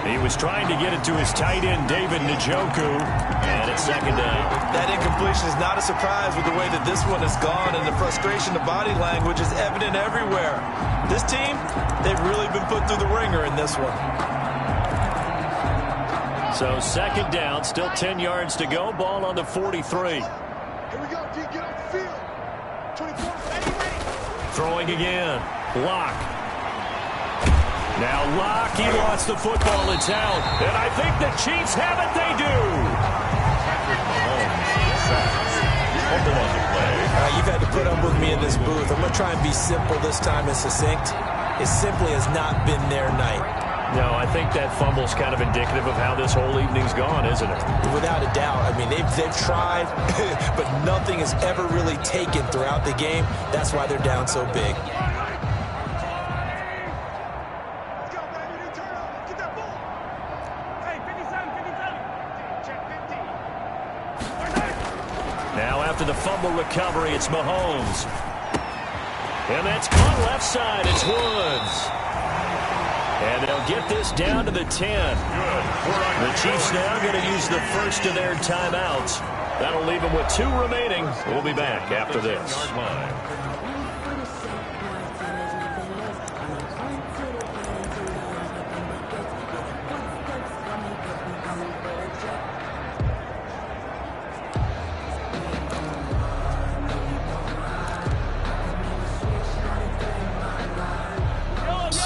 He was trying to get it to his tight end, David Njoku, and it's 2nd down. That incompletion is not a surprise with the way that this one has gone, and the frustration, the body language is evident everywhere. This team, they've really been put through the ringer in this one. So 2nd down, still 10 yards to go. Ball on the 43. Here we go, D. Get off the field. 24. Throwing again. Locke. Now Locke, he lost the football. It's out. And I think the Chiefs have it. They do. Fumble on the play. You've had to put up with me in this booth. I'm going to try and be simple this time and succinct. It simply has not been their night. No, I think that fumble's kind of indicative of how this whole evening's gone, isn't it? Without a doubt. I mean, they've tried, but nothing has ever really taken throughout the game. That's why they're down so big. Now after the fumble recovery, it's Mahomes. And that's caught left side. It's Woods. And they'll get this down to the 10. The Chiefs now going to use the first of their timeouts. That'll leave them with 2 remaining. We'll be back after this.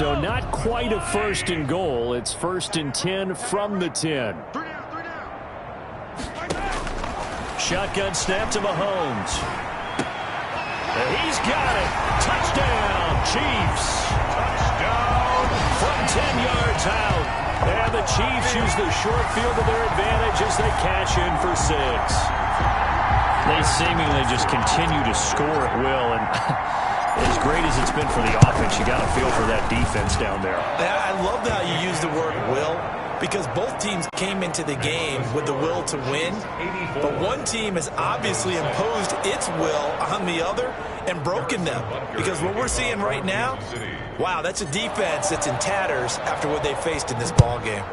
So not quite a 1st and goal. It's 1st and 10 from the 10. Shotgun snap to Mahomes. And he's got it. Touchdown, Chiefs. Touchdown from 10 yards out. And the Chiefs use the short field to their advantage as they cash in for 6. They seemingly just continue to score at will, and as great as it's been for the offense, you got to feel for that defense down there. I love how you use the word will, because both teams came into the game with the will to win, but one team has obviously imposed its will on the other and broken them. Because what we're seeing right now, wow, that's a defense that's in tatters after what they faced in this ball game.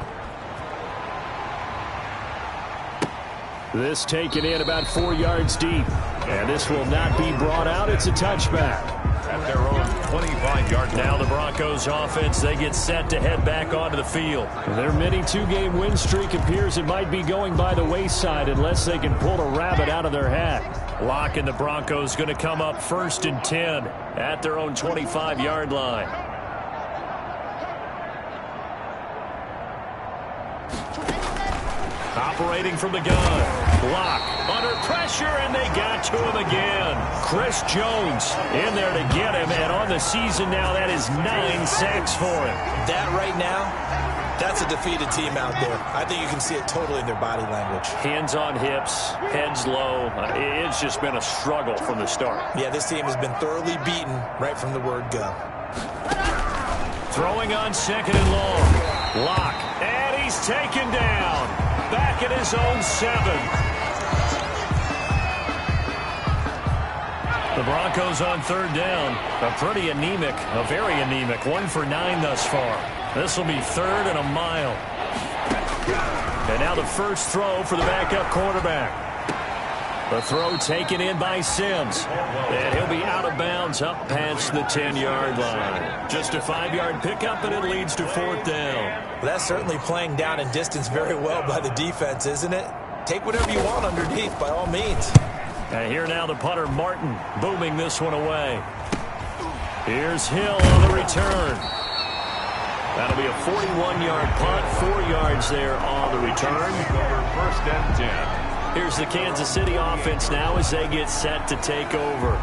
This taken in about 4 yards deep, and this will not be brought out. It's a touchback. At their own 25-yard line. Now the Broncos offense, they get set to head back onto the field. Their mini 2-game win streak appears it might be going by the wayside unless they can pull a rabbit out of their hat. Locke and the Broncos going to come up 1st and 10 at their own 25-yard line. Operating from the gun. Locke under pressure, and they got to him again. Chris Jones in there to get him, and on the season now, that is 9 sacks for him. That right now, that's a defeated team out there. I think you can see it totally in their body language. Hands on hips, heads low. It's just been a struggle from the start. Yeah, this team has been thoroughly beaten right from the word go. Throwing on 2nd and long. Locke, and he's taken down. Back at his own 7. The Broncos on 3rd down. A pretty anemic, a very anemic 1 for 9 thus far. This will be 3rd and a mile. And now the first throw for the backup quarterback. The throw taken in by Sims. And he'll be out of bounds up past the 10-yard line. Just a 5-yard pickup, and it leads to 4th down. Well, that's certainly playing down in distance very well by the defense, isn't it? Take whatever you want underneath, by all means. And here now the punter, Martin, booming this one away. Here's Hill on the return. That'll be a 41-yard punt, 4 yards there on the return. 1st and 10. Here's the Kansas City offense now as they get set to take over.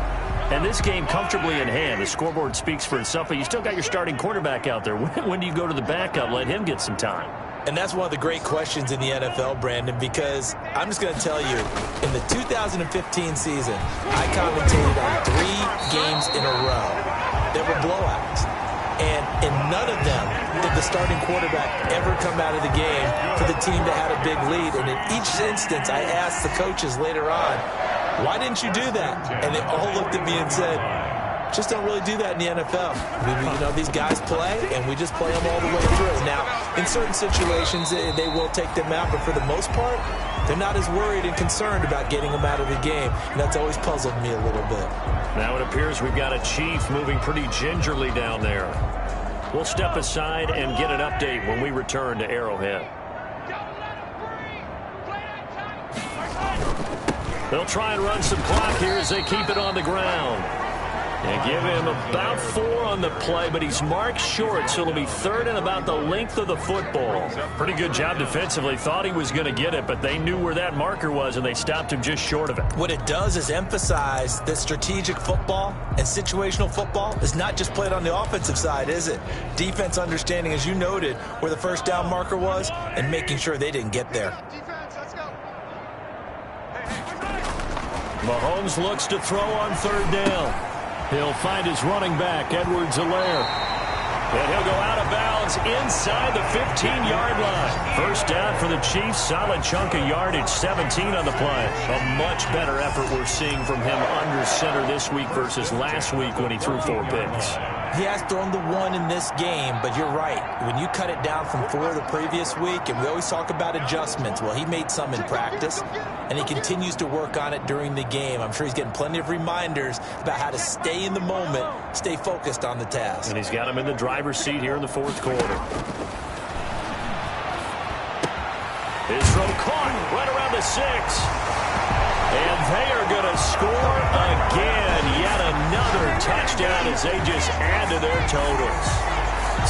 And this game comfortably in hand. The scoreboard speaks for itself, but you still got your starting quarterback out there. When do you go to the backup? Let him get some time. And that's one of the great questions in the NFL, Brandon, because I'm just going to tell you, in the 2015 season, I commentated on 3 games in a row. There were blowouts. And in none of them did the starting quarterback ever come out of the game for the team that had a big lead. And in each instance, I asked the coaches later on, why didn't you do that? And they all looked at me and said, just don't really do that in the NFL. You know, these guys play, and we just play them all the way through. Now, in certain situations, they will take them out, but for the most part, they're not as worried and concerned about getting them out of the game, and that's always puzzled me a little bit. Now it appears we've got a Chief moving pretty gingerly down there. We'll step aside and get an update when we return to Arrowhead. They'll try and run some clock here as they keep it on the ground. And give him about 4 on the play, but he's marked short, so it'll be 3rd and about the length of the football. Pretty good job defensively. Thought he was going to get it, but they knew where that marker was, and they stopped him just short of it. What it does is emphasize that strategic football and situational football is not just played on the offensive side, is it? Defense understanding, as you noted, where the first down marker was and making sure they didn't get there. Mahomes looks to throw on 3rd down. He'll find his running back, Edwards-Helaire. And he'll go out of bounds inside the 15-yard line. First down for the Chiefs. Solid chunk of yardage, 17 on the play. A much better effort we're seeing from him under center this week versus last week when he threw 4 picks. He has thrown the 1 in this game, but you're right. When you cut it down from 4 the previous week, and we always talk about adjustments, well, he made some in practice, and he continues to work on it during the game. I'm sure he's getting plenty of reminders about how to stay in the moment, stay focused on the task. And he's got him in the driver's seat here in the 4th quarter. His throw caught right around the 6. And they are going to score again. Yet another touchdown as they just add to their totals.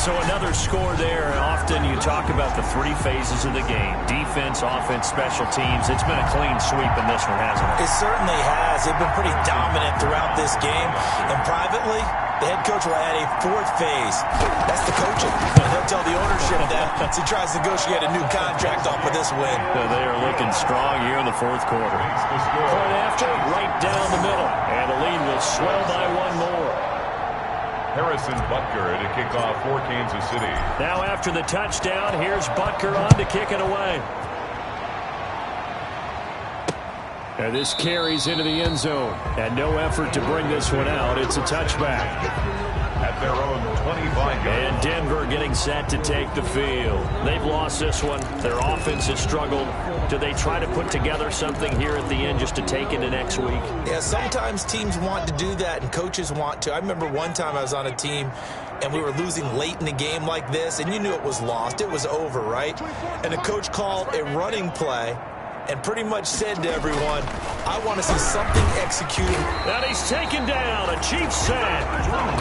So another score there. Often you talk about the 3 phases of the game. Defense, offense, special teams. It's been a clean sweep in this one, hasn't it? It certainly has. They've been pretty dominant throughout this game. And privately, the head coach will add a 4th phase. That's the coaching. And he'll tell the ownership that as he tries to negotiate a new contract off of this win. They are looking strong here in the 4th quarter. Point after, right down the middle. And the lead will swell by 1 more. Harrison Butker to kick off for Kansas City. Now after the touchdown, here's Butker on to kick it away. And this carries into the end zone. And no effort to bring this one out. It's a touchback. At their own 25 yards. And Denver getting set to take the field. They've lost this one. Their offense has struggled. Do they try to put together something here at the end just to take into next week? Yeah, sometimes teams want to do that and coaches want to. I remember one time I was on a team and we were losing late in the game like this, and you knew it was lost. It was over, right? And the coach called a running play and pretty much said to everyone, I want to see something executed. And he's taken down, a Chiefs sack.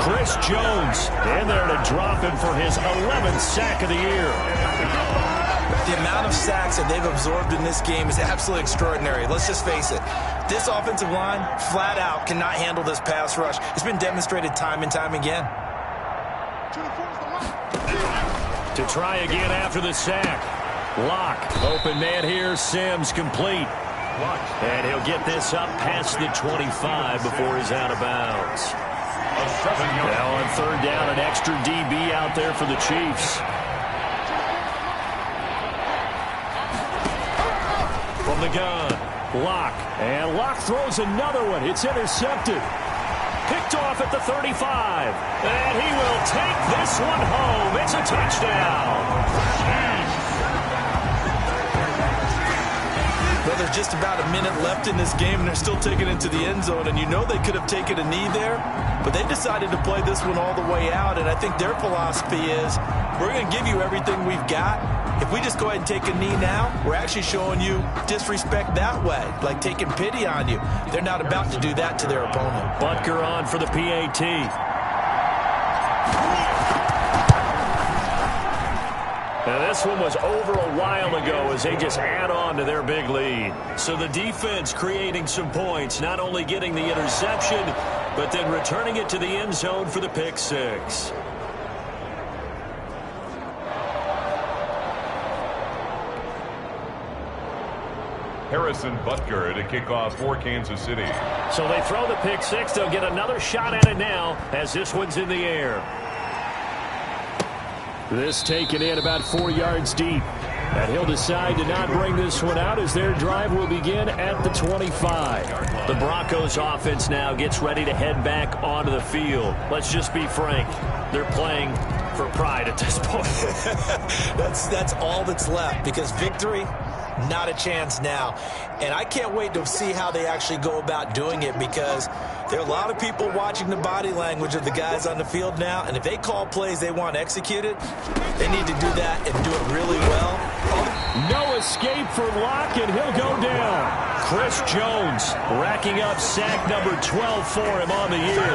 Chris Jones in there to drop him for his 11th sack of the year. The amount of sacks that they've absorbed in this game is absolutely extraordinary. Let's just face it. This offensive line, flat out, cannot handle this pass rush. It's been demonstrated time and time again. To try again after the sack. Lock, open man here, Sims complete. And he'll get this up past the 25 before he's out of bounds. Now on 3rd down, an extra DB out there for the Chiefs. From the gun, Lock. And Lock throws another one. It's intercepted. Picked off at the 35. And he will take this one home. It's a touchdown. Well, there's just about a minute left in this game, and they're still taking it to the end zone. And you know they could have taken a knee there, but they decided to play this one all the way out. And I think their philosophy is, we're going to give you everything we've got. If we just go ahead and take a knee now, we're actually showing you disrespect that way, like taking pity on you. They're not about to do that to their opponent. Butker on for the PAT. Now this one was over a while ago as they just add on to their big lead. So the defense creating some points, not only getting the interception, but then returning it to the end zone for the pick 6. Harrison Butker to kick off for Kansas City. So they throw the pick 6. They'll get another shot at it now as this one's in the air. This taken in about 4 yards deep. And he'll decide to not bring this one out as their drive will begin at the 25. The Broncos offense now gets ready to head back onto the field. Let's just be frank. They're playing for pride at this point. That's all that's left, because victory, not a chance now. And I can't wait to see how they actually go about doing it, because there are a lot of people watching the body language of the guys on the field now, and if they call plays they want executed, they need to do that and do it really well. No escape for Locke, and he'll go down. Chris Jones racking up sack number 12 for him on the year.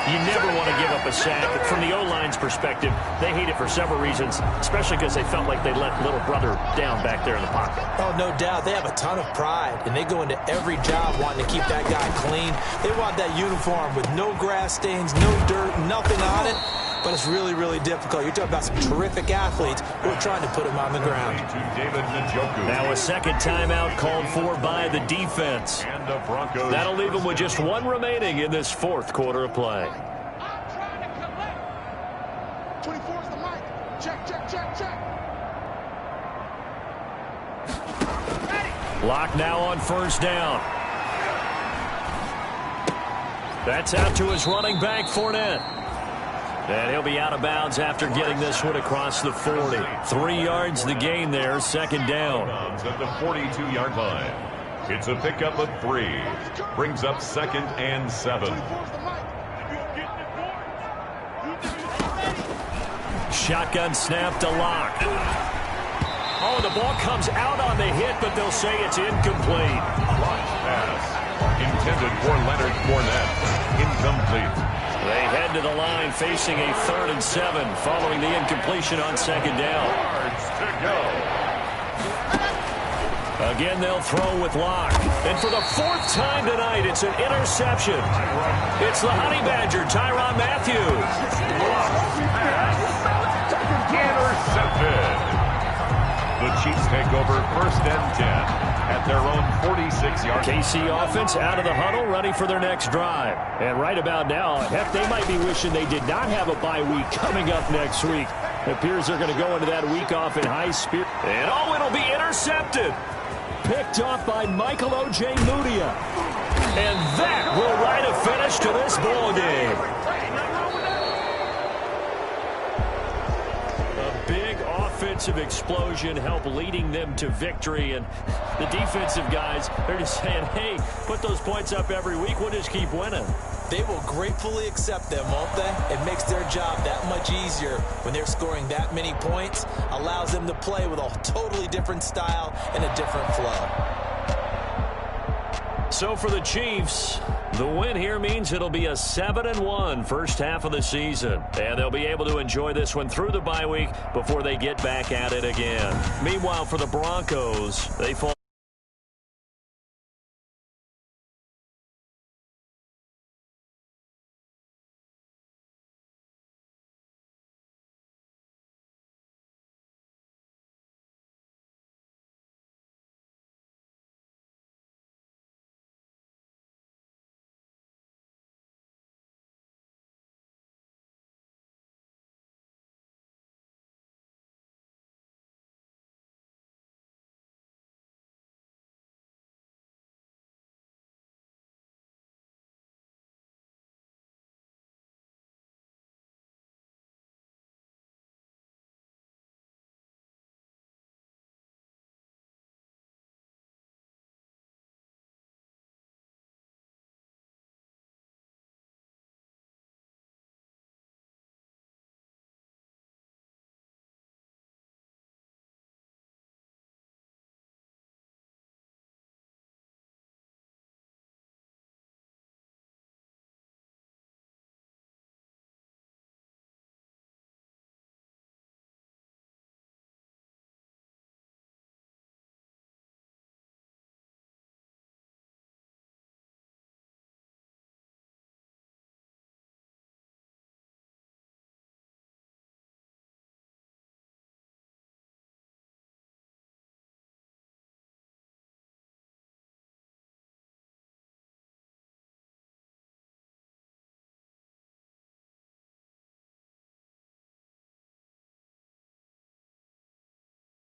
You never want to give up a sack. From the O-line's perspective, they hate it for several reasons, especially because they felt like they let little brother down back there in the pocket. Oh, no doubt. They have a ton of pride, and they go into every job wanting to keep that guy clean. They want that uniform with no grass stains, no dirt, nothing on it. But it's really, really difficult. You're talking about some terrific athletes who are trying to put him on the ground. Now a second timeout called for by the defense. That'll leave them with just one remaining in this fourth quarter of play. 24 is the mic. Check, check, check, check. Locke now on first down. That's out to his running back, Fournette. And he'll be out of bounds after getting this one across the 40. 3 yards the gain there, second down. At the 42-yard line. It's a pickup of 3. Brings up second and 7. Shotgun snap to Locke. Oh, the ball comes out on the hit, but they'll say it's incomplete. Launch pass. Intended for Leonard Fournette. Incomplete. They head to the line facing a 3rd and 7 following the incompletion on second down. Yards to go. Again, they'll throw with Locke. And for the 4th time tonight, it's an interception. It's the Honey Badger, Tyrann Mathieu. Intercepted. The Chiefs take over 1st and 10 at their own 46-yard. KC offense out of the huddle, ready for their next drive. And right about now, heck, they might be wishing they did not have a bye week coming up next week. It appears they're going to go into that week off in high spirit. And oh, it'll be intercepted. Picked off by Michael O.J. Mudia. And that will write a finish to this ball game. A big offensive explosion helped leading them to victory. And the defensive guys, they're just saying, hey, put those points up every week. We'll just keep winning. They will gratefully accept them, won't they? It makes their job that much easier when they're scoring that many points. Allows them to play with a totally different style and a different flow. So for the Chiefs, the win here means it'll be a 7-1 first half of the season. And they'll be able to enjoy this one through the bye week before they get back at it again. Meanwhile, for the Broncos, they fall